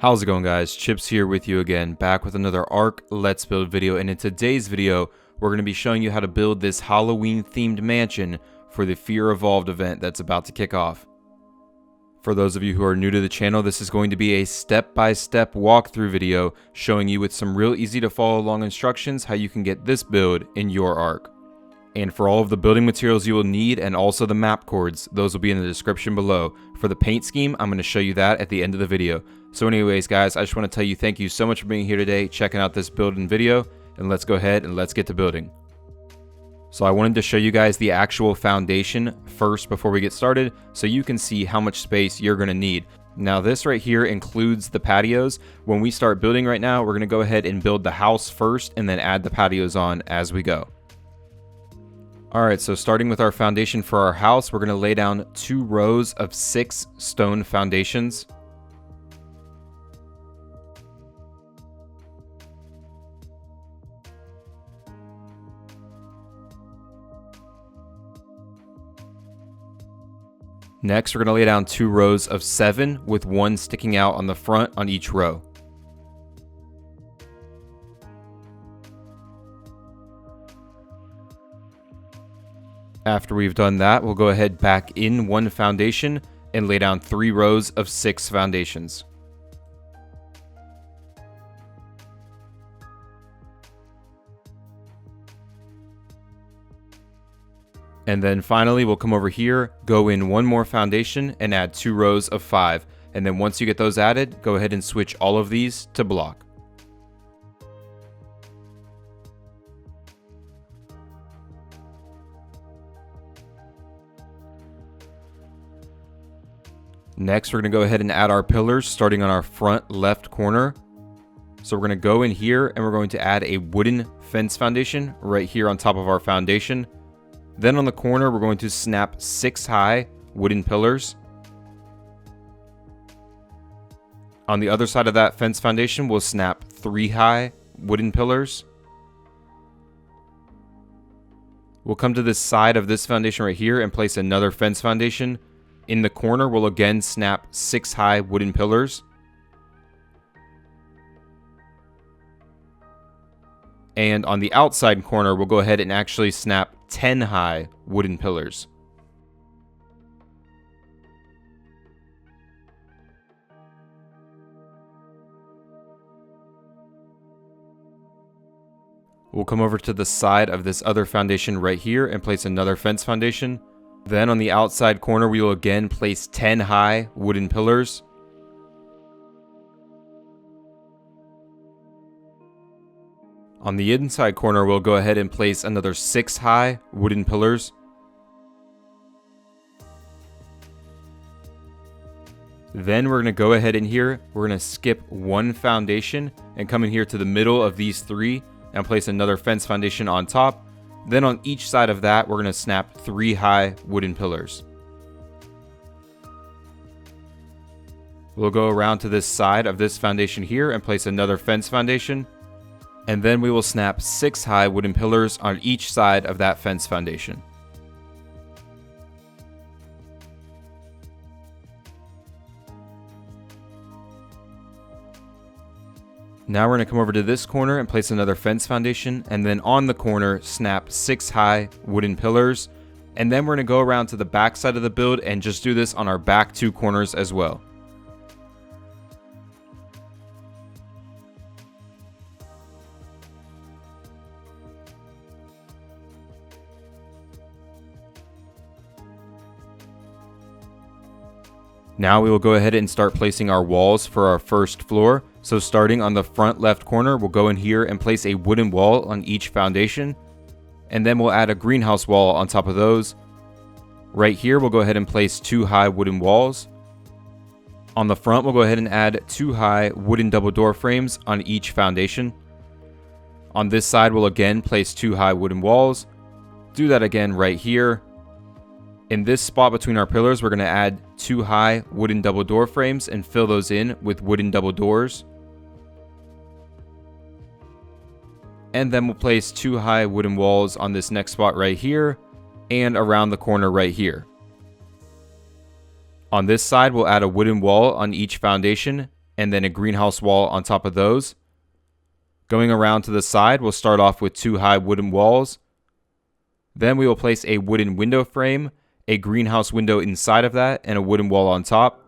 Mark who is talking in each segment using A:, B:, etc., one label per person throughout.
A: How's it going, guys? Chips here with you again, back with another Ark Let's Build video, and in today's video we're going to be showing you how to build this Halloween themed mansion for the Fear Evolved event that's about to kick off. For those of you who are new to the channel, this is going to be a step-by-step walkthrough video showing you with some real easy to follow along instructions how you can get this build in your Ark. And for all of the building materials you will need and also the map chords, those will be in the description below. For the paint scheme, I'm going to show you that at the end of the video. So anyways, guys, I just want to tell you thank you so much for being here today, checking out this build and video, and let's go ahead and let's get to building. So I wanted to show you guys the actual foundation first before we get started, so you can see how much space you're going to need. Now this right here includes the patios. When we start building right now, we're going to go ahead and build the house first and then add the patios on as we go. Alright, so starting with our foundation for our house, we're going to lay down 2 rows of 6 stone foundations. Next, we're going to lay down 2 rows of 7 with 1 sticking out on the front on each row. After we've done that, we'll go ahead back in 1 foundation and lay down 3 rows of 6 foundations. And then finally, we'll come over here, go in 1 more foundation and add 2 rows of 5. And then once you get those added, go ahead and switch all of these to block. Next, we're going to go ahead and add our pillars starting on our front left corner. So we're going to go in here and we're going to add a wooden fence foundation right here on top of our foundation. Then on the corner, we're going to snap 6 high wooden pillars. On the other side of that fence foundation, we'll snap 3 high wooden pillars. We'll come to this side of this foundation right here and place another fence foundation. In the corner, we'll again snap 6 high wooden pillars. And on the outside corner, we'll go ahead and actually snap 10 high wooden pillars. We'll come over to the side of this other foundation right here and place another fence foundation. Then on the outside corner, we will again place 10 high wooden pillars. On the inside corner, we'll go ahead and place another 6 high wooden pillars. Then we're going to go ahead in here, we're going to skip 1 foundation and come in here to the middle of these 3 and place another fence foundation on top. Then on each side of that, we're going to snap 3 high wooden pillars. We'll go around to this side of this foundation here and place another fence foundation. And then we will snap 6 high wooden pillars on each side of that fence foundation. Now we're going to come over to this corner and place another fence foundation, and then on the corner snap 6 high wooden pillars, and then we're going to go around to the back side of the build and just do this on our back 2 corners as well. Now we will go ahead and start placing our walls for our first floor. So starting on the front left corner, we'll go in here and place a wooden wall on each foundation. And then we'll add a greenhouse wall on top of those. Right here, we'll go ahead and place 2 high wooden walls. On the front, we'll go ahead and add 2 high wooden double door frames on each foundation. On this side, we'll again place 2 high wooden walls. Do that again right here. In this spot between our pillars, we're going to add 2 high wooden double door frames and fill those in with wooden double doors. And then we'll place 2 high wooden walls on this next spot right here and around the corner right here. On this side, we'll add a wooden wall on each foundation and then a greenhouse wall on top of those. Going around to the side, we'll start off with 2 high wooden walls. Then we will place a wooden window frame, a greenhouse window inside of that, and a wooden wall on top.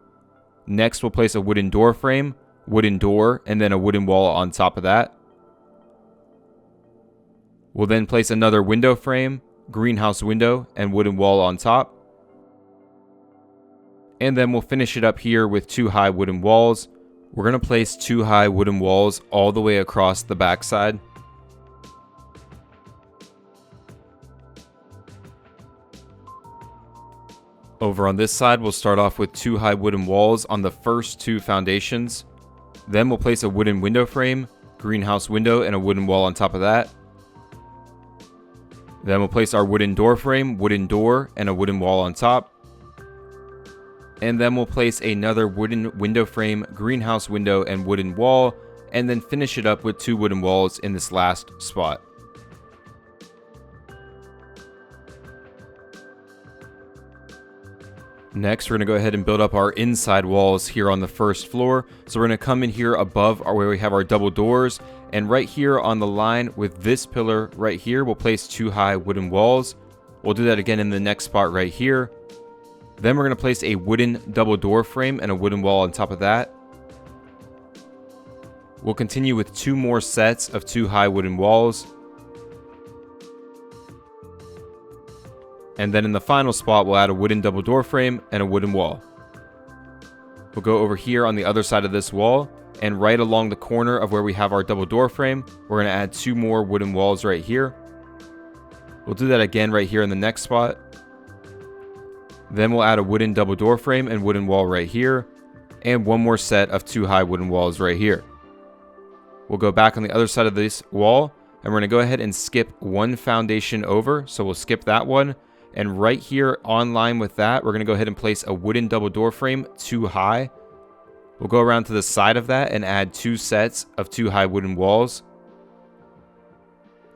A: Next, we'll place a wooden door frame, wooden door, and then a wooden wall on top of that. We'll then place another window frame, greenhouse window, and wooden wall on top. And then we'll finish it up here with 2 high wooden walls. We're going to place 2 high wooden walls all the way across the backside. Over on this side, we'll start off with 2 high wooden walls on the first 2 foundations. Then we'll place a wooden window frame, greenhouse window, and a wooden wall on top of that. Then we'll place our wooden door frame, wooden door, and a wooden wall on top. And then we'll place another wooden window frame, greenhouse window, and wooden wall, and then finish it up with 2 wooden walls in this last spot. Next, we're going to go ahead and build up our inside walls here on the first floor. So we're going to come in here above where we have our double doors, and right here on the line with this pillar right here, we'll place 2 high wooden walls. We'll do that again in the next spot right here. Then we're going to place a wooden double door frame and a wooden wall on top of that. We'll continue with 2 more sets of 2 high wooden walls. And then in the final spot, we'll add a wooden double door frame and a wooden wall. We'll go over here on the other side of this wall, and right along the corner of where we have our double door frame, we're going to add 2 more wooden walls right here. We'll do that again right here in the next spot. Then we'll add a wooden double door frame and wooden wall right here, and 1 more set of 2 high wooden walls right here. We'll go back on the other side of this wall, and we're going to go ahead and skip 1 foundation over, so we'll skip that one. And right here on line with that, we're going to go ahead and place a wooden double door frame 2 high. We'll go around to the side of that and add 2 sets of 2 high wooden walls.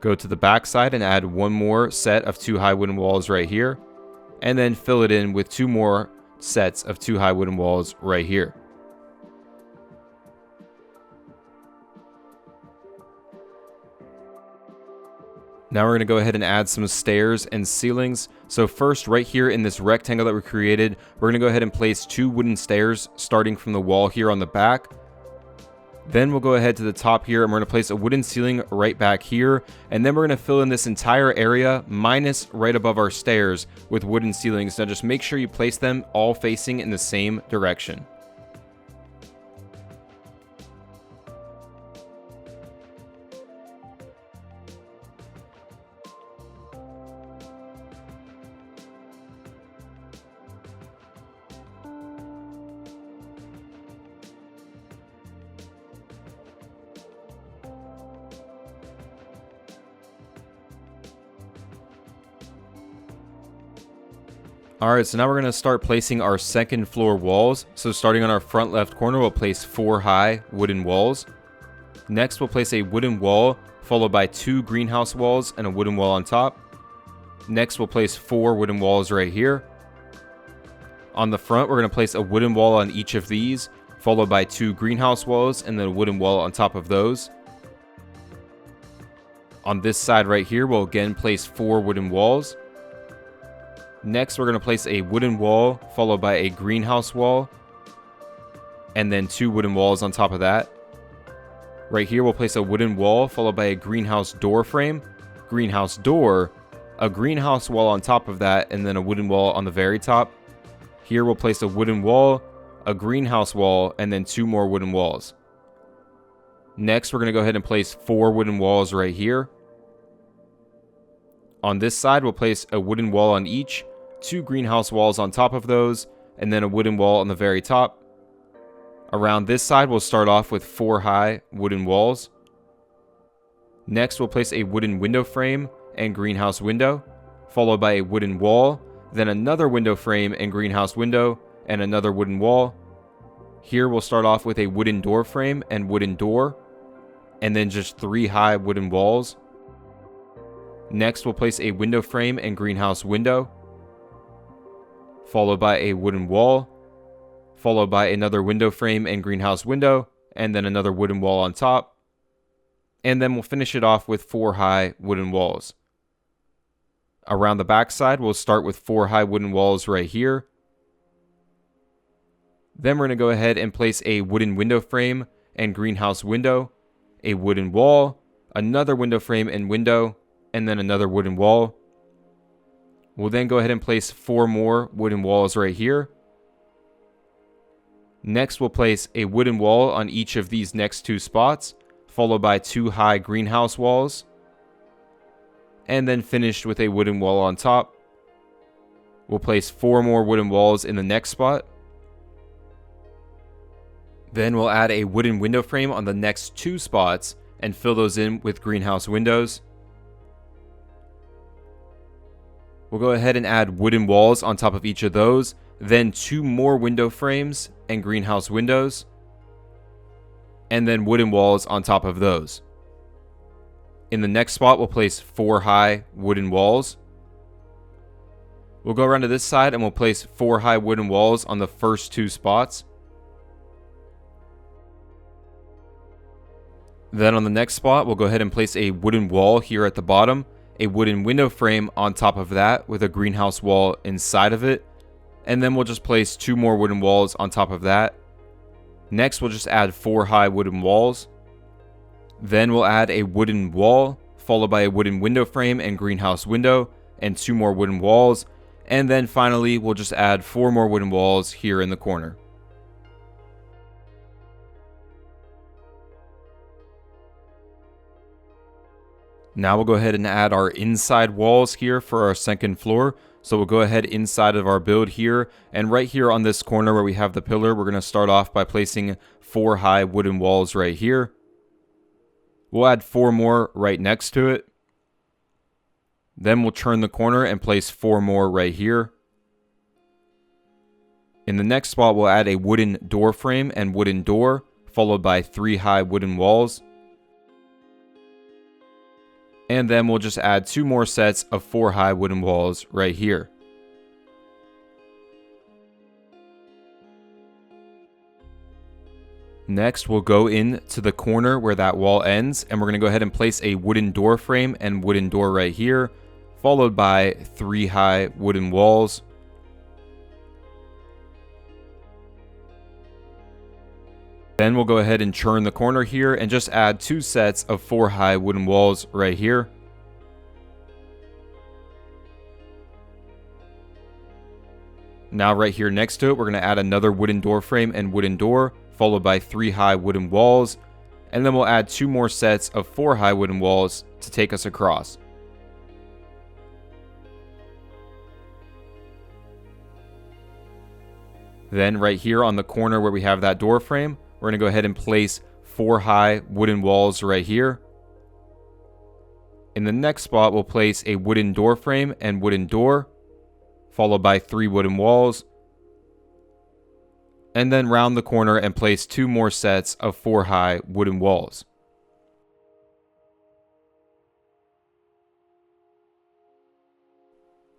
A: Go to the back side and add 1 more set of 2 high wooden walls right here. And then fill it in with 2 more sets of 2 high wooden walls right here. Now we're going to go ahead and add some stairs and ceilings. So first, right here in this rectangle that we created, we're going to go ahead and place 2 wooden stairs starting from the wall here on the back. Then we'll go ahead to the top here, and we're going to place a wooden ceiling right back here. And then we're going to fill in this entire area minus right above our stairs with wooden ceilings. Now just make sure you place them all facing in the same direction. Alright, so now we're going to start placing our second floor walls. So starting on our front left corner, we'll place 4 high wooden walls. Next, we'll place a wooden wall, followed by 2 greenhouse walls and a wooden wall on top. Next, we'll place 4 wooden walls right here. On the front, we're going to place a wooden wall on each of these, followed by 2 greenhouse walls and then a wooden wall on top of those. On this side right here, we'll again place 4 wooden walls. Next, we're going to place a wooden wall, followed by a greenhouse wall, and then 2 wooden walls on top of that. Right here, we'll place a wooden wall, followed by a greenhouse door frame, greenhouse door, a greenhouse wall on top of that, and then a wooden wall on the very top. Here, we'll place a wooden wall, a greenhouse wall, and then 2 more wooden walls. Next, we're going to go ahead and place 4 wooden walls right here. On this side, we'll place a wooden wall on each, 2 greenhouse walls on top of those, and then a wooden wall on the very top. Around this side, we'll start off with 4 high wooden walls. Next, we'll place a wooden window frame and greenhouse window, followed by a wooden wall, then another window frame and greenhouse window, and another wooden wall. Here, we'll start off with a wooden door frame and wooden door, and then just 3 high wooden walls. Next, we'll place a window frame and greenhouse window, followed by a wooden wall, followed by another window frame and greenhouse window, and then another wooden wall on top. And then we'll finish it off with 4 high wooden walls. Around the back side, we'll start with 4 high wooden walls right here. Then we're going to go ahead and place a wooden window frame and greenhouse window, a wooden wall, another window frame and window, and then another wooden wall. We'll then go ahead and place 4 more wooden walls right here. Next, we'll place a wooden wall on each of these next 2 spots, followed by 2 high greenhouse walls, and then finished with a wooden wall on top. We'll place 4 more wooden walls in the next spot. Then we'll add a wooden window frame on the next 2 spots and fill those in with greenhouse windows. We'll go ahead and add wooden walls on top of each of those, then 2 more window frames and greenhouse windows, and then wooden walls on top of those. In the next spot, we'll place 4 high wooden walls. We'll go around to this side and we'll place 4 high wooden walls on the first 2 spots. Then on the next spot, we'll go ahead and place a wooden wall here at the bottom, a wooden window frame on top of that with a greenhouse wall inside of it, and then we'll just place 2 more wooden walls on top of that. Next, we'll just add 4 high wooden walls. Then we'll add a wooden wall, followed by a wooden window frame and greenhouse window, and 2 more wooden walls, and then finally, we'll just add 4 more wooden walls here in the corner. Now we'll go ahead and add our inside walls here for our second floor. So we'll go ahead inside of our build here, and right here on this corner where we have the pillar, we're going to start off by placing 4 high wooden walls right here. We'll add 4 more right next to it. Then we'll turn the corner and place 4 more right here. In the next spot, we'll add a wooden door frame and wooden door, followed by 3 high wooden walls. And then we'll just add 2 more sets of 4 high wooden walls right here. Next, we'll go in to the corner where that wall ends, and we're going to go ahead and place a wooden door frame and wooden door right here, followed by 3 high wooden walls. Then we'll go ahead and turn the corner here and just add 2 sets of 4 high wooden walls right here. Now right here next to it, we're going to add another wooden door frame and wooden door, followed by 3 high wooden walls, and then we'll add 2 more sets of 4 high wooden walls to take us across. Then right here on the corner where we have that door frame, we're going to go ahead and place 4 high wooden walls right here. In the next spot, we'll place a wooden door frame and wooden door, followed by 3 wooden walls. And then round the corner and place 2 more sets of 4 high wooden walls.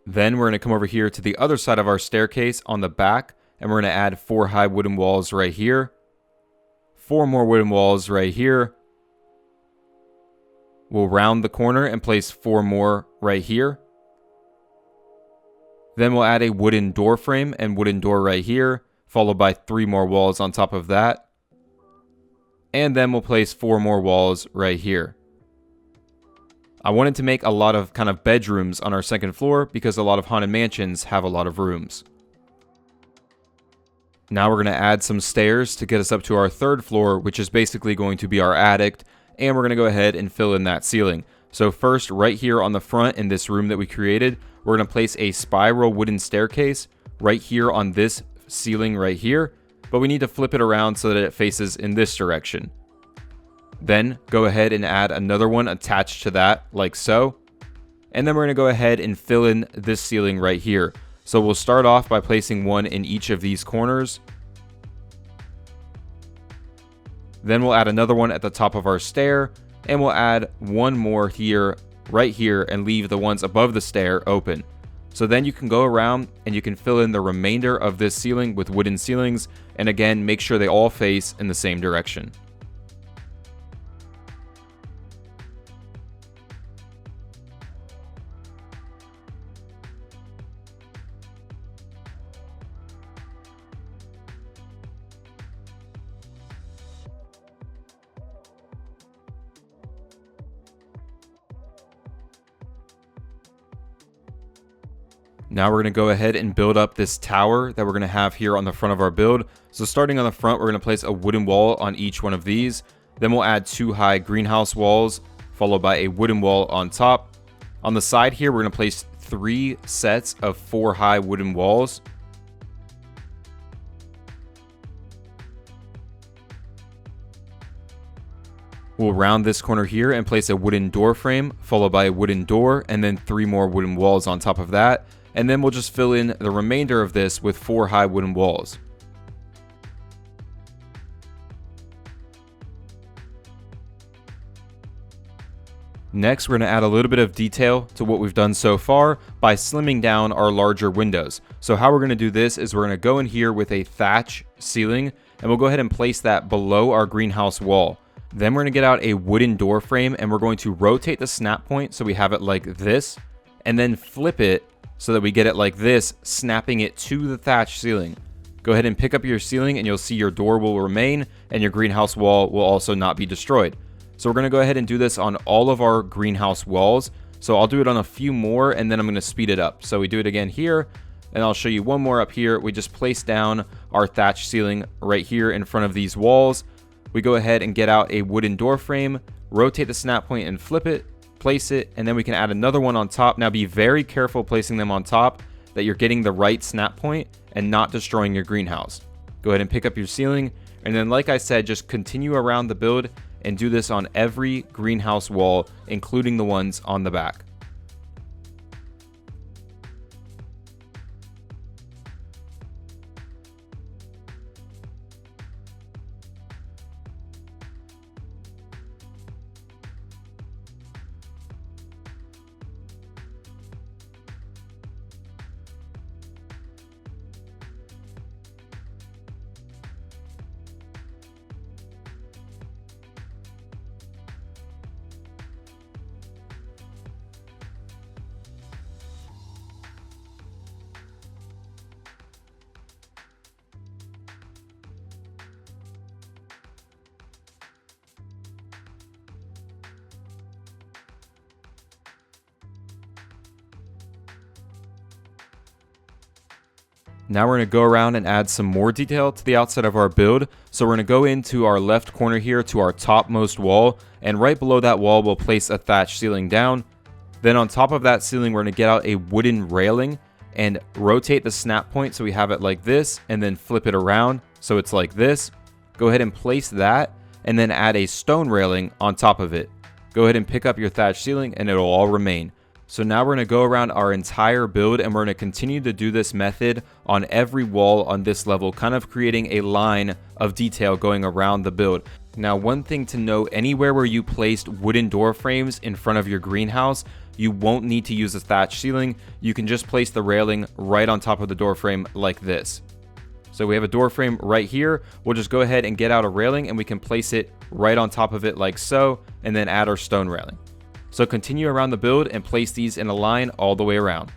A: Then we're going to come over here to the other side of our staircase on the back, and we're going to add 4 high wooden walls right here. 4 more wooden walls right here. We'll round the corner and place 4 more right here. Then we'll add a wooden door frame and wooden door right here, followed by 3 more walls on top of that. And then we'll place 4 more walls right here. I wanted to make a lot of kind of bedrooms on our second floor because a lot of haunted mansions have a lot of rooms. Now we're going to add some stairs to get us up to our third floor, which is basically going to be our attic, and we're going to go ahead and fill in that ceiling. So first, right here on the front in this room that we created, we're going to place a spiral wooden staircase right here on this ceiling right here, but we need to flip it around so that it faces in this direction. Then go ahead and add another one attached to that, like so. And then we're going to go ahead and fill in this ceiling right here. So we'll start off by placing one in each of these corners. Then we'll add another one at the top of our stair, and we'll add one more here, right here, and leave the ones above the stair open. So then you can go around and you can fill in the remainder of this ceiling with wooden ceilings, and again, make sure they all face in the same direction. Now we're going to go ahead and build up this tower that we're going to have here on the front of our build. So starting on the front, we're going to place a wooden wall on each one of these. Then we'll add 2 high greenhouse walls, followed by a wooden wall on top. On the side here, we're going to place 3 sets of 4 high wooden walls. We'll round this corner here and place a wooden door frame, followed by a wooden door, and then 3 more wooden walls on top of that. And then we'll just fill in the remainder of this with 4 high wooden walls. Next, we're going to add a little bit of detail to what we've done so far by slimming down our larger windows. So how we're going to do this is we're going to go in here with a thatch ceiling, and we'll go ahead and place that below our greenhouse wall. Then we're going to get out a wooden door frame, and we're going to rotate the snap point so we have it like this, and then flip it so that we get it like this, snapping it to the thatch ceiling. Go ahead and pick up your ceiling, and you'll see your door will remain, and your greenhouse wall will also not be destroyed. So we're going to go ahead and do this on all of our greenhouse walls. So I'll do it on a few more, and then I'm going to speed it up. So we do it again here, and I'll show you one more up here. We just place down our thatch ceiling right here in front of these walls. We go ahead and get out a wooden door frame, rotate the snap point and flip it, place it, and then we can add another one on top. Now be very careful placing them on top, that you're getting the right snap point and not destroying your greenhouse. Go ahead and pick up your ceiling, and then like I said, just continue around the build and do this on every greenhouse wall, including the ones on the back. Now we're going to go around and add some more detail to the outside of our build. So we're going to go into our left corner here to our topmost wall, and right below that wall we'll place a thatch ceiling down. Then on top of that ceiling we're going to get out a wooden railing and rotate the snap point so we have it like this, and then flip it around so it's like this. Go ahead and place that, and then add a stone railing on top of it. Go ahead and pick up your thatch ceiling and it'll all remain. So now we're going to go around our entire build, and we're going to continue to do this method on every wall on this level, kind of creating a line of detail going around the build. Now, one thing to note, anywhere where you placed wooden door frames in front of your greenhouse, you won't need to use a thatch ceiling. You can just place the railing right on top of the door frame like this. So we have a door frame right here. We'll just go ahead and get out a railing, and we can place it right on top of it like so, and then add our stone railing. So continue around the build and place these in a line all the way around.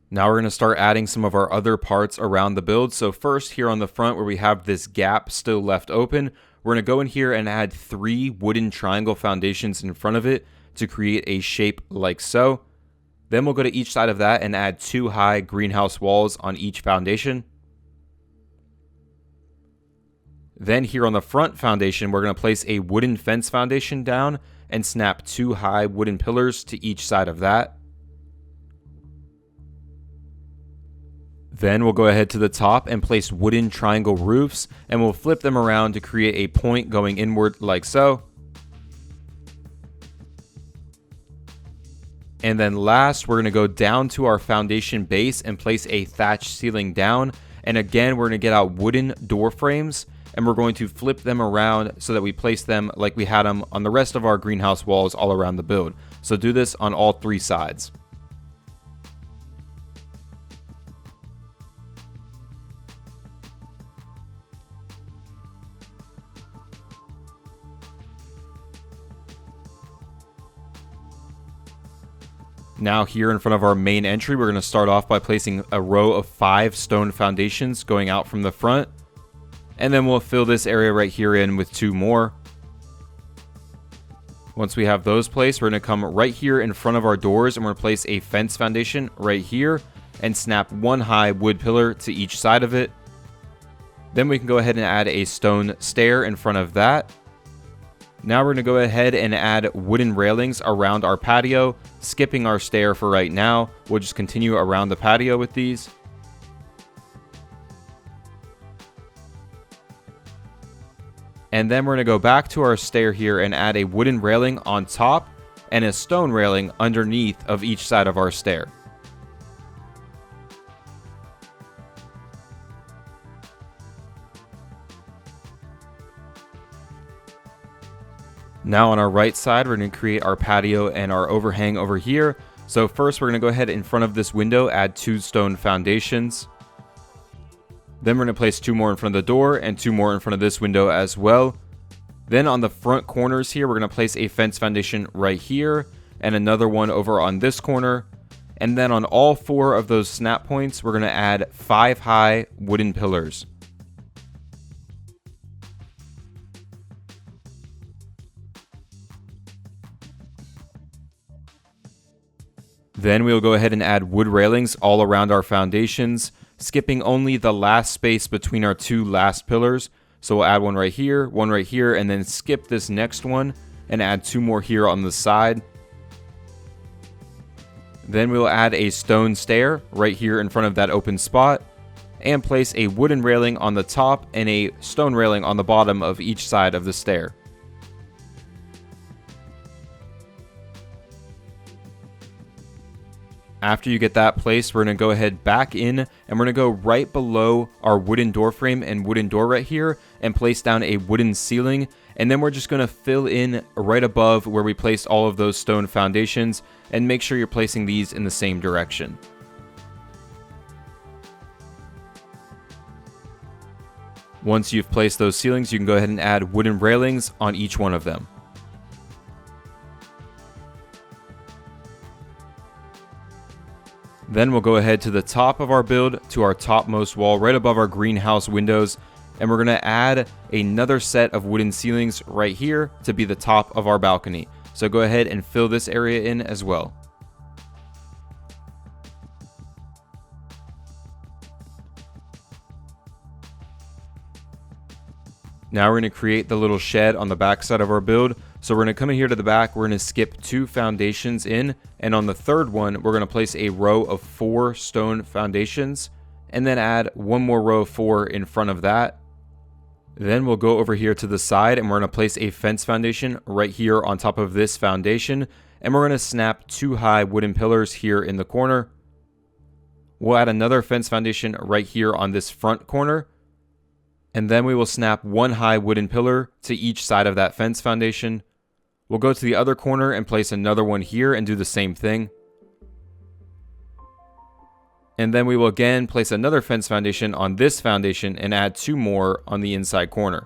A: Now we're going to start adding some of our other parts around the build. So first, here on the front where we have this gap still left open, we're going to go in here and add 3 wooden triangle foundations in front of it to create a shape like so. Then we'll go to each side of that and add 2 high greenhouse walls on each foundation. Then here on the front foundation, we're going to place a wooden fence foundation down and snap 2 high wooden pillars to each side of that. Then we'll go ahead to the top and place wooden triangle roofs, and we'll flip them around to create a point going inward like so. And then last, we're going to go down to our foundation base and place a thatch ceiling down. And again, we're going to get out wooden door frames, and we're going to flip them around so that we place them like we had them on the rest of our greenhouse walls all around the build. So do this on all 3 sides. Now here in front of our main entry, we're going to start off by placing a row of 5 stone foundations going out from the front. And then we'll fill this area right here in with 2 more. Once we have those placed, we're going to come right here in front of our doors and we're going to place a fence foundation right here and snap 1 high wood pillar to each side of it. Then we can go ahead and add a stone stair in front of that. Now we're going to go ahead and add wooden railings around our patio, skipping our stair for right now. We'll just continue around the patio with these. And then we're going to go back to our stair here and add a wooden railing on top and a stone railing underneath of each side of our stair. Now on our right side, we're going to create our patio and our overhang over here. So first, we're going to go ahead in front of this window, add 2 stone foundations. Then we're going to place 2 more in front of the door and 2 more in front of this window as well. Then on the front corners here, we're going to place a fence foundation right here and another one over on this corner. And then on all 4 of those snap points, we're going to add 5 high wooden pillars. Then we'll go ahead and add wood railings all around our foundations, skipping only the last space between our 2 last pillars. So we'll add one right here, and then skip this next one and add 2 more here on the side. Then we'll add a stone stair right here in front of that open spot and place a wooden railing on the top and a stone railing on the bottom of each side of the stair. After you get that placed, we're going to go ahead back in and we're going to go right below our wooden door frame and wooden door right here and place down a wooden ceiling. And then we're just going to fill in right above where we placed all of those stone foundations and make sure you're placing these in the same direction. Once you've placed those ceilings, you can go ahead and add wooden railings on each one of them. Then we'll go ahead to the top of our build, to our topmost wall, right above our greenhouse windows, and we're going to add another set of wooden ceilings right here to be the top of our balcony. So go ahead and fill this area in as well. Now we're going to create the little shed on the back side of our build. So we're going to come in here to the back, we're going to skip 2 foundations in, and on the third one, we're going to place a row of 4 stone foundations, and then add 1 more row of 4 in front of that. Then we'll go over here to the side, and we're going to place a fence foundation right here on top of this foundation, and we're going to snap 2 high wooden pillars here in the corner. We'll add another fence foundation right here on this front corner, and then we will snap 1 high wooden pillar to each side of that fence foundation. We'll go to the other corner and place another one here and do the same thing. And then we will again place another fence foundation on this foundation and add 2 more on the inside corner.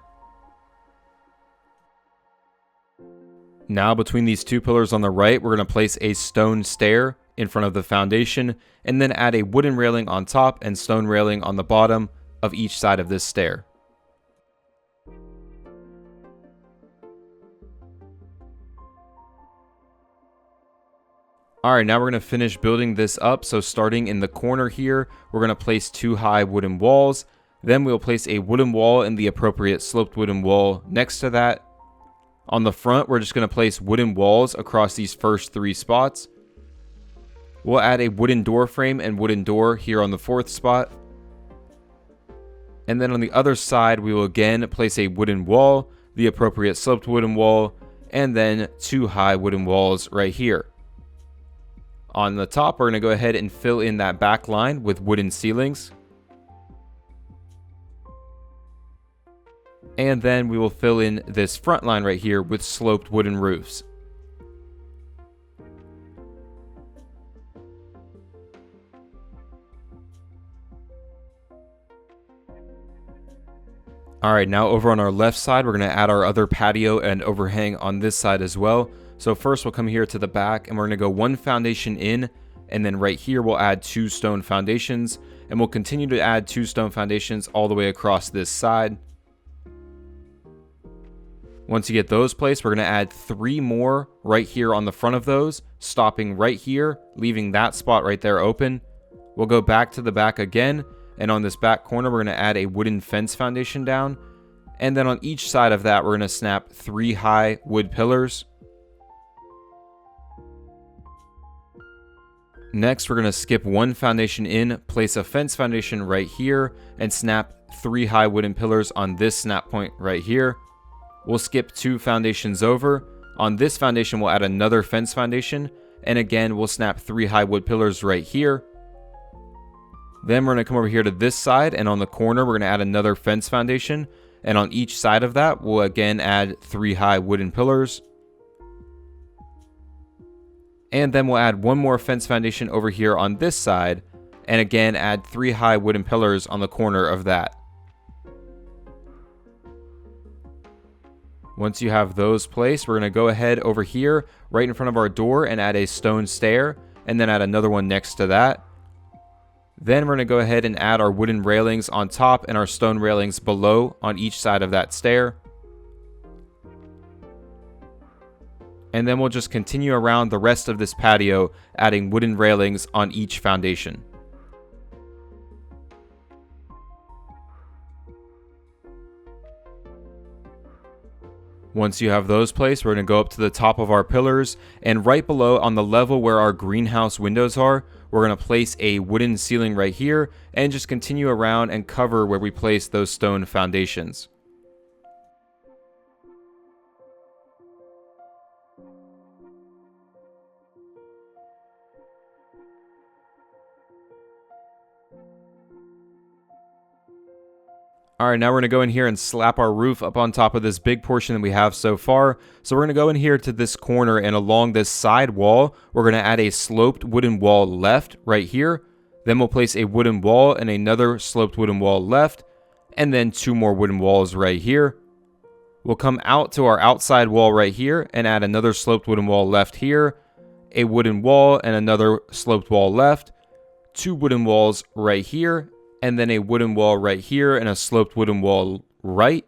A: Now between these 2 pillars on the right, we're going to place a stone stair in front of the foundation, and then add a wooden railing on top and stone railing on the bottom of each side of this stair. Alright, now we're going to finish building this up. So starting in the corner here, we're going to place 2 high wooden walls. Then we'll place a wooden wall and the appropriate sloped wooden wall next to that. On the front, we're just going to place wooden walls across these first 3 spots. We'll add a wooden door frame and wooden door here on the 4th spot. And then on the other side, we will again place a wooden wall, the appropriate sloped wooden wall, and then 2 high wooden walls right here. On the top, we're going to go ahead and fill in that back line with wooden ceilings. And then we will fill in this front line right here with sloped wooden roofs. Alright, now over on our left side, we're going to add our other patio and overhang on this side as well. So first we'll come here to the back and we're going to go 1 foundation in, and then right here we'll add 2 stone foundations, and we'll continue to add 2 stone foundations all the way across this side. Once you get those placed, we're going to add 3 more right here on the front of those, stopping right here, leaving that spot right there open. We'll go back to the back again, and on this back corner we're going to add a wooden fence foundation down, and then on each side of that we're going to snap 3 high wood pillars. Next, we're going to skip 1 foundation in, place a fence foundation right here, and snap 3 high wooden pillars on this snap point right here. We'll skip 2 foundations over. On this foundation, we'll add another fence foundation, and again, we'll snap 3 high wood pillars right here. Then we're going to come over here to this side, and on the corner, we're going to add another fence foundation, and on each side of that, we'll again add 3 high wooden pillars. And then we'll add 1 more fence foundation over here on this side, and again add 3 high wooden pillars on the corner of that. Once you have those placed, we're going to go ahead over here right in front of our door and add a stone stair, and then add another one next to that. Then we're going to go ahead and add our wooden railings on top and our stone railings below on each side of that stair. And then we'll just continue around the rest of this patio, adding wooden railings on each foundation. Once you have those placed, we're going to go up to the top of our pillars, and right below on the level where our greenhouse windows are, we're going to place a wooden ceiling right here, and just continue around and cover where we place those stone foundations. Alright, now we're going to go in here and slap our roof up on top of this big portion that we have so far. So we're going to go in here to this corner, and along this side wall, we're going to add a sloped wooden wall left right here. Then we'll place a wooden wall and another sloped wooden wall left, and then 2 more wooden walls right here. We'll come out to our outside wall right here and add another sloped wooden wall left here, a wooden wall and another sloped wall left, 2 wooden walls right here, and then a wooden wall right here and a sloped wooden wall right,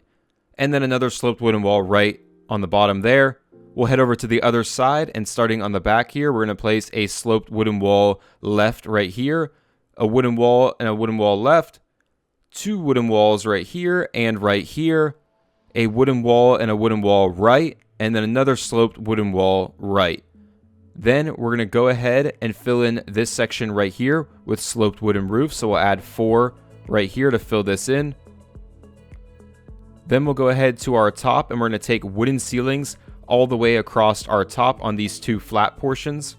A: and then another sloped wooden wall right on the bottom there. We'll head over to the other side, and starting on the back here, we're going to place a sloped wooden wall left right here, a wooden wall and a wooden wall left, 2 wooden walls right here and right here, a wooden wall and a wooden wall right, and then another sloped wooden wall right. Then we're going to go ahead and fill in this section right here with sloped wooden roofs. So we'll add 4 right here to fill this in. Then we'll go ahead to our top, and we're going to take wooden ceilings all the way across our top on these 2 flat portions.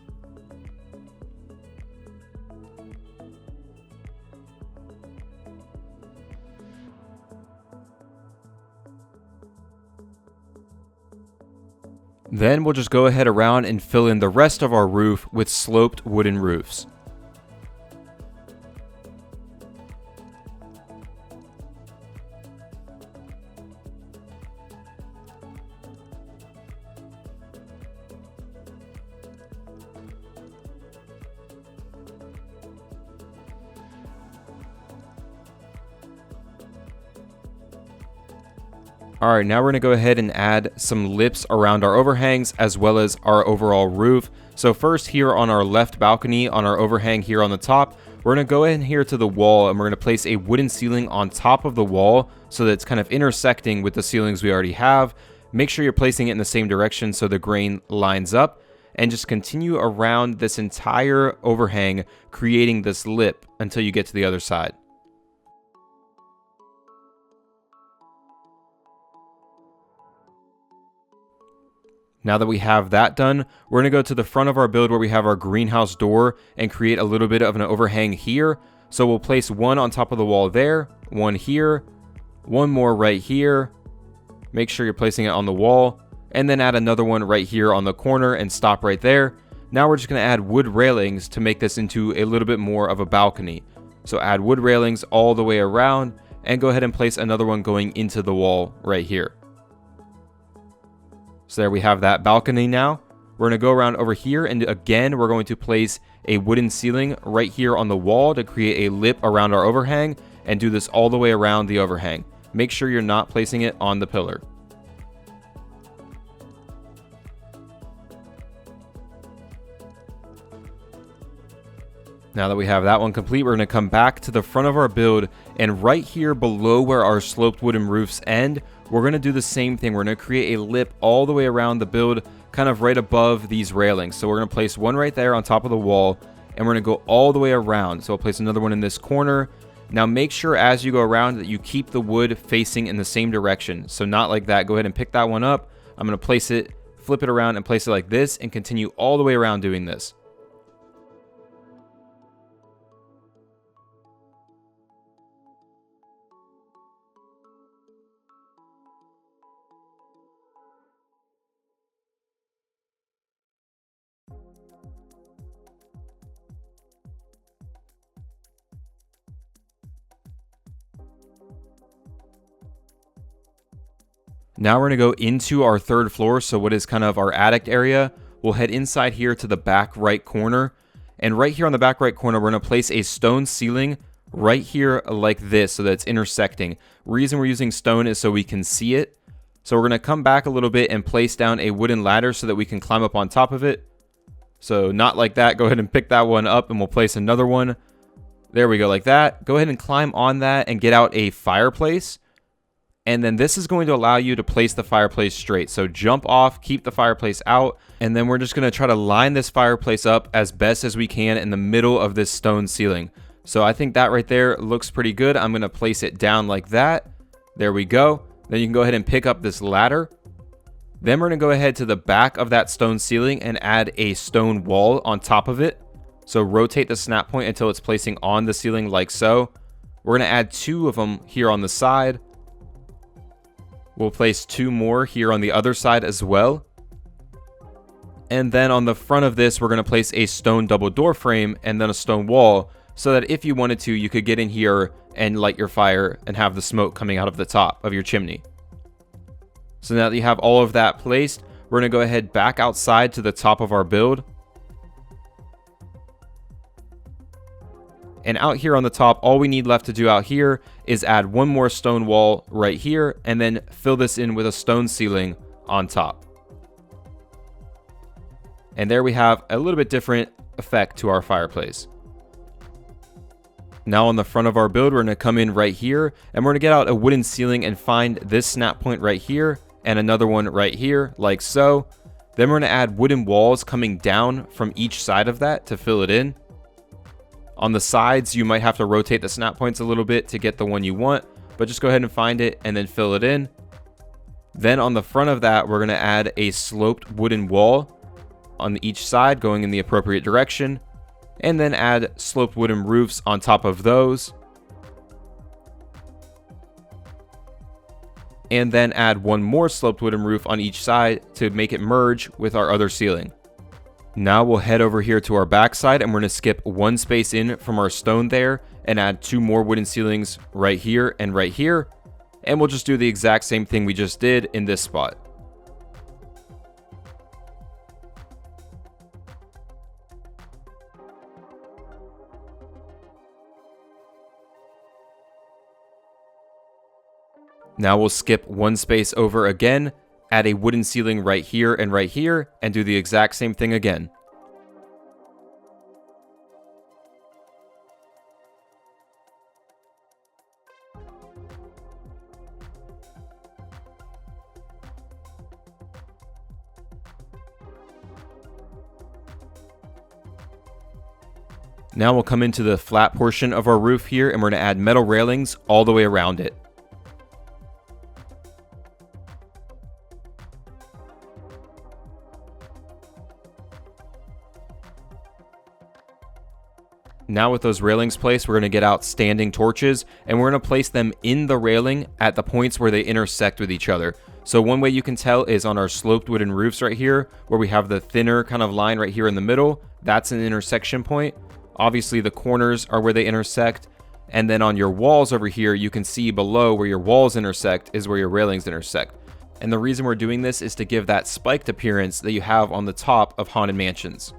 A: Then we'll just go ahead around and fill in the rest of our roof with sloped wooden roofs. Alright, now we're going to go ahead and add some lips around our overhangs as well as our overall roof. So first here on our left balcony, on our overhang here on the top, we're going to go in here to the wall and we're going to place a wooden ceiling on top of the wall so that it's kind of intersecting with the ceilings we already have. Make sure you're placing it in the same direction so the grain lines up, and just continue around this entire overhang, creating this lip until you get to the other side. Now that we have that done, we're going to go to the front of our build where we have our greenhouse door and create a little bit of an overhang here. So we'll place one on top of the wall there, one here, one more right here. Make sure you're placing it on the wall, and then add another one right here on the corner and stop right there. Now we're just going to add wood railings to make this into a little bit more of a balcony. So add wood railings all the way around and go ahead and place another one going into the wall right here. So there we have that balcony now. We're going to go around over here, and again, we're going to place a wooden ceiling right here on the wall to create a lip around our overhang, and do this all the way around the overhang. Make sure you're not placing it on the pillar. Now that we have that one complete, we're going to come back to the front of our build, and right here below where our sloped wooden roofs end, we're going to do the same thing. We're going to create a lip all the way around the build, kind of right above these railings. So we're going to place one right there on top of the wall, and we're going to go all the way around. So I'll place another one in this corner. Now make sure as you go around that you keep the wood facing in the same direction. So not like that. Go ahead and pick that one up. I'm going to place it, flip it around, and place it like this, and continue all the way around doing this. Now we're going to go into our third floor, so what is kind of our attic area. We'll head inside here to the back right corner, and right here on the back right corner, we're going to place a stone ceiling right here like this so that it's intersecting. Reason we're using stone is so we can see it. So we're going to come back a little bit and place down a wooden ladder so that we can climb up on top of it. So not like that. Go ahead and pick that one up, and we'll place another one. There we go, like that. Go ahead and climb on that and get out a fireplace. And then this is going to allow you to place the fireplace straight. So jump off, keep the fireplace out, and then we're just going to try to line this fireplace up as best as we can in the middle of this stone ceiling. So I think that right there looks pretty good. I'm going to place it down like that. There we go. Then you can go ahead and pick up this ladder. Then we're going to go ahead to the back of that stone ceiling and add a stone wall on top of it. So rotate the snap point until it's placing on the ceiling like so. We're going to add two of them here on the side. We'll place two more here on the other side as well. And then on the front of this, we're going to place a stone double door frame and then a stone wall so that if you wanted to, you could get in here and light your fire and have the smoke coming out of the top of your chimney. So now that you have all of that placed, we're going to go ahead back outside to the top of our build. And out here on the top, all we need left to do out here is add one more stone wall right here and then fill this in with a stone ceiling on top. And there we have a little bit different effect to our fireplace. Now on the front of our build, we're going to come in right here and we're going to get out a wooden ceiling and find this snap point right here and another one right here like so. Then we're going to add wooden walls coming down from each side of that to fill it in. On the sides, you might have to rotate the snap points a little bit to get the one you want, but just go ahead and find it and then fill it in. Then on the front of that, we're going to add a sloped wooden wall on each side going in the appropriate direction, and then add sloped wooden roofs on top of those. And then add one more sloped wooden roof on each side to make it merge with our other ceiling. Now we'll head over here to our backside and we're going to skip one space in from our stone there and add two more wooden ceilings right here and right here. And we'll just do the exact same thing we just did in this spot. Now we'll skip one space over again, add a wooden ceiling right here, and do the exact same thing again. Now we'll come into the flat portion of our roof here, and we're going to add metal railings all the way around it. Now with those railings placed, we're going to get out standing torches, and we're going to place them in the railing at the points where they intersect with each other. So one way you can tell is on our sloped wooden roofs right here, where we have the thinner kind of line right here in the middle. That's an intersection point. Obviously the corners are where they intersect, and then on your walls over here, you can see below where your walls intersect is where your railings intersect. And the reason we're doing this is to give that spiked appearance that you have on the top of haunted mansions.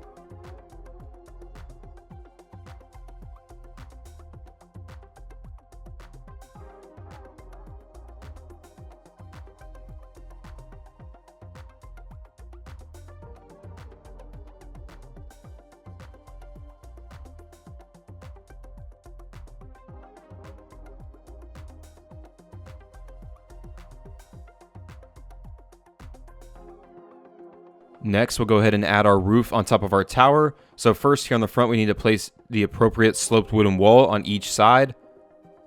A: Next, we'll go ahead and add our roof on top of our tower. So first here on the front, we need to place the appropriate sloped wooden wall on each side.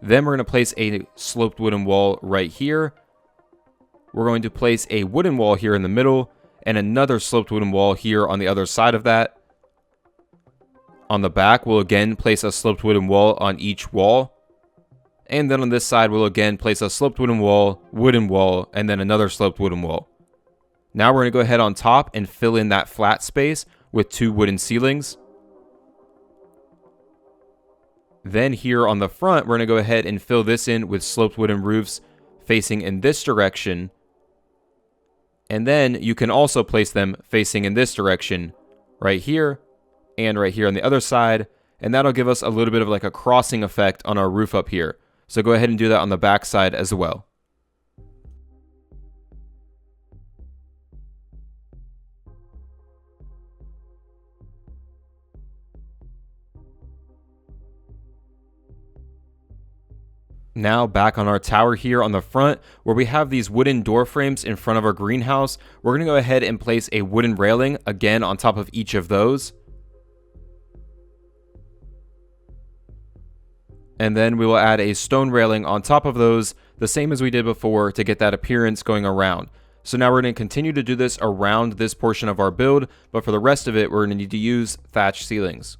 A: Then we're going to place a sloped wooden wall right here. We're going to place a wooden wall here in the middle and another sloped wooden wall here on the other side of that. On the back, we'll again place a sloped wooden wall on each wall. And then on this side, we'll again place a sloped wooden wall, and then another sloped wooden wall. Now we're going to go ahead on top and fill in that flat space with 2 wooden ceilings. Then here on the front, we're going to go ahead and fill this in with sloped wooden roofs facing in this direction. And then you can also place them facing in this direction right here and right here on the other side. And that'll give us a little bit of like a crossing effect on our roof up here. So go ahead and do that on the back side as well. Now back on our tower here on the front, where we have these wooden door frames in front of our greenhouse, we're going to go ahead and place a wooden railing again on top of each of those. And then we will add a stone railing on top of those, the same as we did before, to get that appearance going around. So now we're going to continue to do this around this portion of our build, but for the rest of it, we're going to need to use thatch ceilings.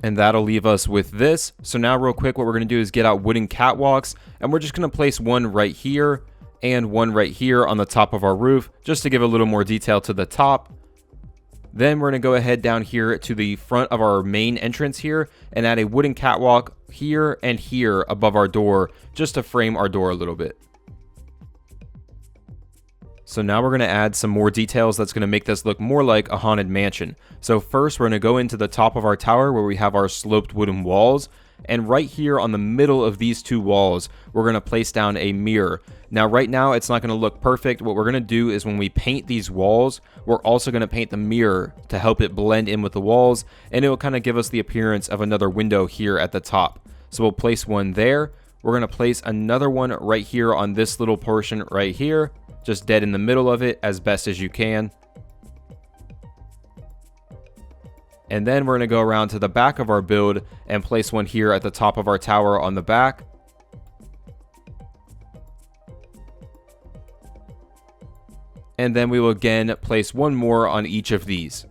A: And that'll leave us with this. So now real quick, what we're going to do is get out wooden catwalks, and we're just going to place one right here and one right here on the top of our roof, just to give a little more detail to the top. Then we're going to go ahead down here to the front of our main entrance here and add a wooden catwalk here and here above our door, just to frame our door a little bit. So now we're going to add some more details that's going to make this look more like a haunted mansion. So first we're going to go into the top of our tower where we have our sloped wooden walls. And right here on the middle of these 2 walls, we're going to place down a mirror. Now right now it's not going to look perfect. What we're going to do is when we paint these walls, we're also going to paint the mirror to help it blend in with the walls. And it will kind of give us the appearance of another window here at the top. So we'll place one there. We're going to place another one right here on this little portion right here, just dead in the middle of it as best as you can. And then we're going to go around to the back of our build and place one here at the top of our tower on the back. And then we will again place one more on each of these.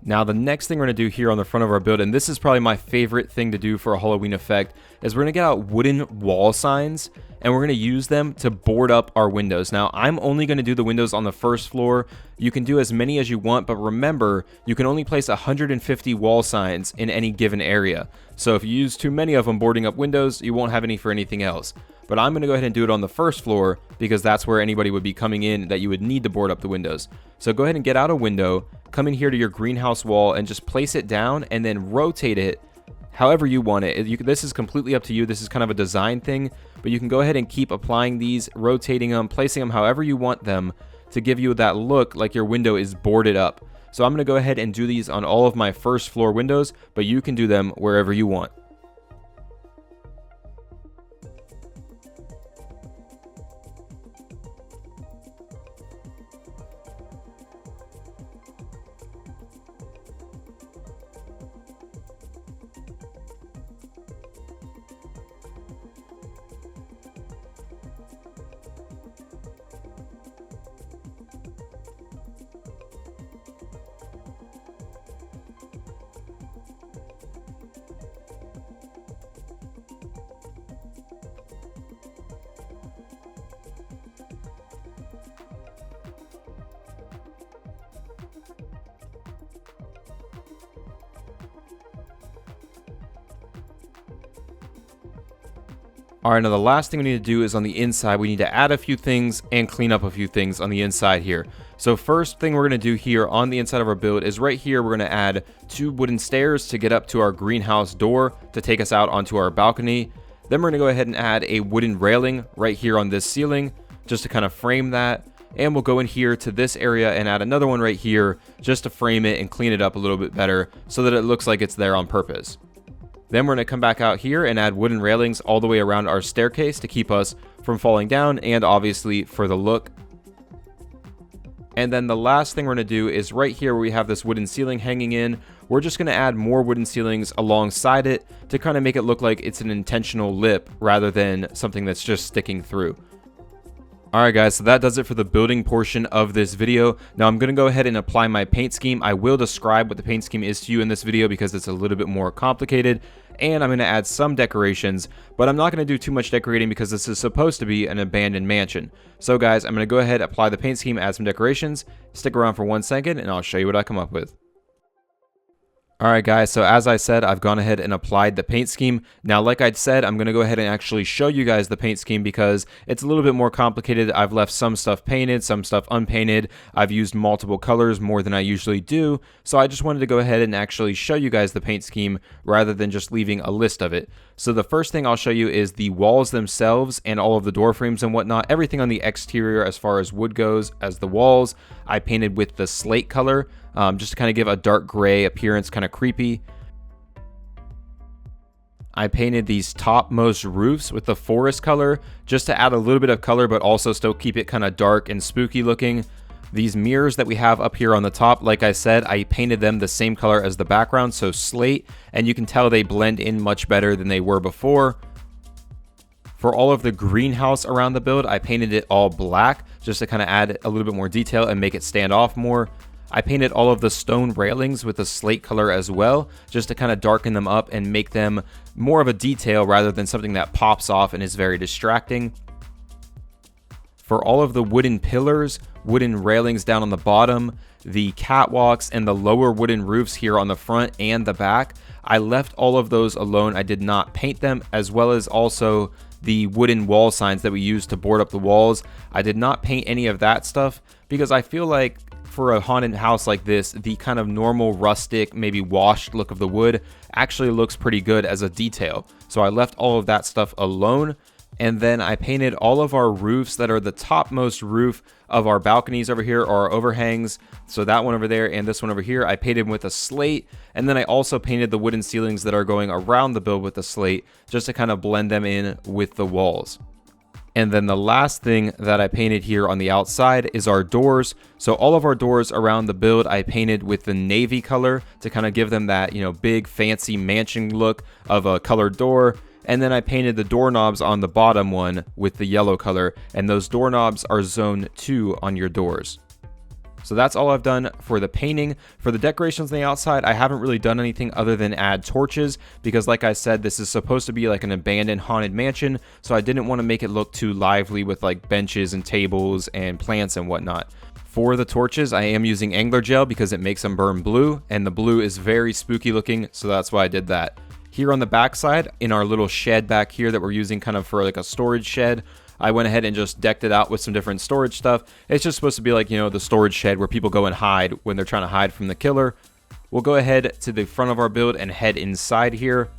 A: Now the next thing we're going to do here on the front of our build, and this is probably my favorite thing to do for a Halloween effect, is we're going to get out wooden wall signs and we're going to use them to board up our windows. Now I'm only going to do the windows on the first floor. You can do as many as you want, but remember, you can only place 150 wall signs in any given area. So if you use too many of them boarding up windows, you won't have any for anything else. But I'm going to go ahead and do it on the first floor because that's where anybody would be coming in that you would need to board up the windows. So go ahead and get out a window, come in here to your greenhouse wall and just place it down and then rotate it however you want it. This is completely up to you. This is kind of a design thing, but you can go ahead and keep applying these, rotating them, placing them however you want them to give you that look like your window is boarded up. So I'm going to go ahead and do these on all of my first floor windows, but you can do them wherever you want. Alright, now the last thing we need to do is on the inside. We need to add a few things and clean up a few things on the inside here. So first thing we're going to do here on the inside of our build is right here we're going to add 2 wooden stairs to get up to our greenhouse door to take us out onto our balcony. Then we're going to go ahead and add a wooden railing right here on this ceiling just to kind of frame that. And we'll go in here to this area and add another one right here just to frame it and clean it up a little bit better so that it looks like it's there on purpose. Then we're going to come back out here and add wooden railings all the way around our staircase to keep us from falling down and obviously for the look. And then the last thing we're going to do is right here where we have this wooden ceiling hanging in, we're just going to add more wooden ceilings alongside it to kind of make it look like it's an intentional lip rather than something that's just sticking through. Alright guys, so that does it for the building portion of this video. Now I'm going to go ahead and apply my paint scheme. I will describe what the paint scheme is to you in this video because it's a little bit more complicated. And I'm going to add some decorations, but I'm not going to do too much decorating because this is supposed to be an abandoned mansion. So guys, I'm going to go ahead, apply the paint scheme, add some decorations. Stick around for 1 second and I'll show you what I come up with. Alright guys, so as I said, I've gone ahead and applied the paint scheme. Now like I'd said, I'm going to go ahead and actually show you guys the paint scheme because it's a little bit more complicated. I've left some stuff painted, some stuff unpainted. I've used multiple colors more than I usually do. So I just wanted to go ahead and actually show you guys the paint scheme rather than just leaving a list of it. So the first thing I'll show you is the walls themselves and all of the door frames and whatnot. Everything on the exterior as far as wood goes as the walls, I painted with the slate color. Just to kind of give a dark gray appearance, kind of creepy. I painted these topmost roofs with the forest color just to add a little bit of color but also still keep it kind of dark and spooky looking. These mirrors that we have up here on the top, like I said, I painted them the same color as the background, so slate, and you can tell they blend in much better than they were before. For all of the greenhouse around the build, I painted it all black just to kind of add a little bit more detail and make it stand off more. I painted all of the stone railings with a slate color as well, just to kind of darken them up and make them more of a detail rather than something that pops off and is very distracting. For all of the wooden pillars, wooden railings down on the bottom, the catwalks, and the lower wooden roofs here on the front and the back, I left all of those alone. I did not paint them, as well as also the wooden wall signs that we used to board up the walls. I did not paint any of that stuff because I feel like for a haunted house like this, the kind of normal rustic, maybe washed look of the wood actually looks pretty good as a detail. So I left all of that stuff alone. And then I painted all of our roofs that are the topmost roof of our balconies over here, or our overhangs. So that one over there and this one over here, I painted with a slate. And then I also painted the wooden ceilings that are going around the build with the slate, just to kind of blend them in with the walls. And then the last thing that I painted here on the outside is our doors. So all of our doors around the build I painted with the navy color to kind of give them that, big fancy mansion look of a colored door. And then I painted the doorknobs on the bottom one with the yellow color, and those doorknobs are zone 2 on your doors. So that's all I've done for the painting. For the decorations on the outside, I haven't really done anything other than add torches because, like I said, this is supposed to be like an abandoned haunted mansion, so I didn't want to make it look too lively with like benches and tables and plants and whatnot. For the torches, I am using angler gel because it makes them burn blue, and the blue is very spooky looking, so that's why I did that. Here on the back side, in our little shed back here that we're using kind of for like a storage shed, I went ahead and just decked it out with some different storage stuff. It's just supposed to be like, you know, the storage shed where people go and hide when they're trying to hide from the killer. We'll go ahead to the front of our build and head inside here.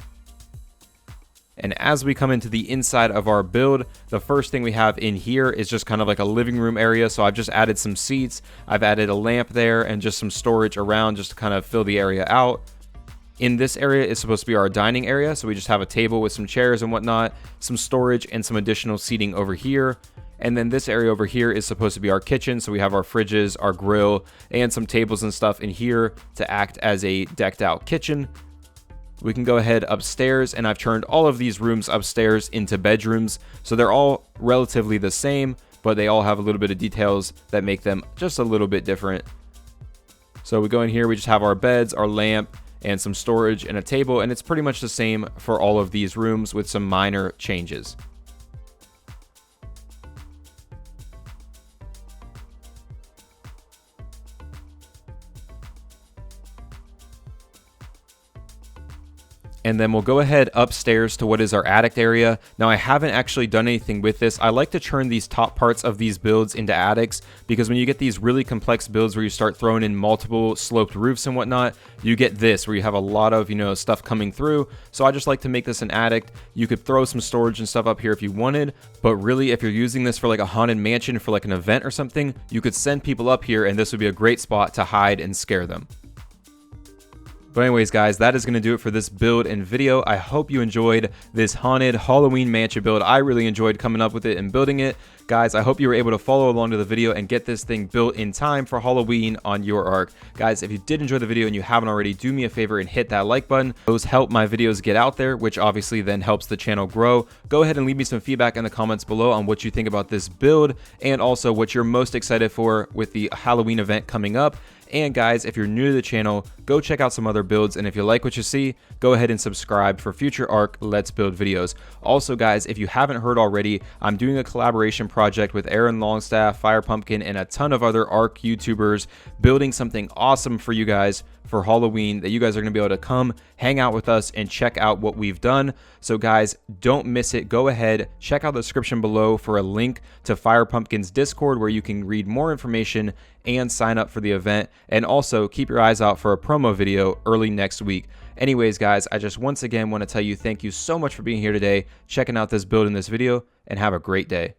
A: And as we come into the inside of our build, the first thing we have in here is just kind of like a living room area. So I've just added some seats, I've added a lamp there, and just some storage around just to kind of fill the area out. In this area is supposed to be our dining area, so we just have a table with some chairs and whatnot, some storage and some additional seating over here. And then this area over here is supposed to be our kitchen, so we have our fridges, our grill, and some tables and stuff in here to act as a decked out kitchen. We can go ahead upstairs, and I've turned all of these rooms upstairs into bedrooms, so they're all relatively the same, but they all have a little bit of details that make them just a little bit different. So we go in here, we just have our beds, our lamp, and some storage and a table, and it's pretty much the same for all of these rooms with some minor changes. And then we'll go ahead upstairs to what is our attic area. Now, I haven't actually done anything with this. I like to turn these top parts of these builds into attics because when you get these really complex builds where you start throwing in multiple sloped roofs and whatnot, you get this where you have a lot of, you know, stuff coming through. So I just like to make this an attic. You could throw some storage and stuff up here if you wanted, but really if you're using this for like a haunted mansion for like an event or something, you could send people up here and this would be a great spot to hide and scare them. But anyways, guys, that is going to do it for this build and video. I hope you enjoyed this haunted Halloween mansion build. I really enjoyed coming up with it and building it. Guys, I hope you were able to follow along to the video and get this thing built in time for Halloween on your arc. Guys, if you did enjoy the video and you haven't already, do me a favor and hit that like button. Those help my videos get out there, which obviously then helps the channel grow. Go ahead and leave me some feedback in the comments below on what you think about this build and also what you're most excited for with the Halloween event coming up. And guys, if you're new to the channel, go check out some other builds, and if you like what you see, go ahead and subscribe for future ARC Let's Build videos. Also guys, if you haven't heard already, I'm doing a collaboration project with Aaron Longstaff, Fire Pumpkin, and a ton of other ARC YouTubers, building something awesome for you guys for Halloween that you guys are going to be able to come hang out with us and check out what we've done. So guys, don't miss it. Go ahead, check out the description below for a link to Fire Pumpkin's Discord where you can read more information and sign up for the event, and also keep your eyes out for a promo video early next week. Anyways guys, I just once again want to tell you thank you so much for being here today, checking out this build in this video, and have a great day.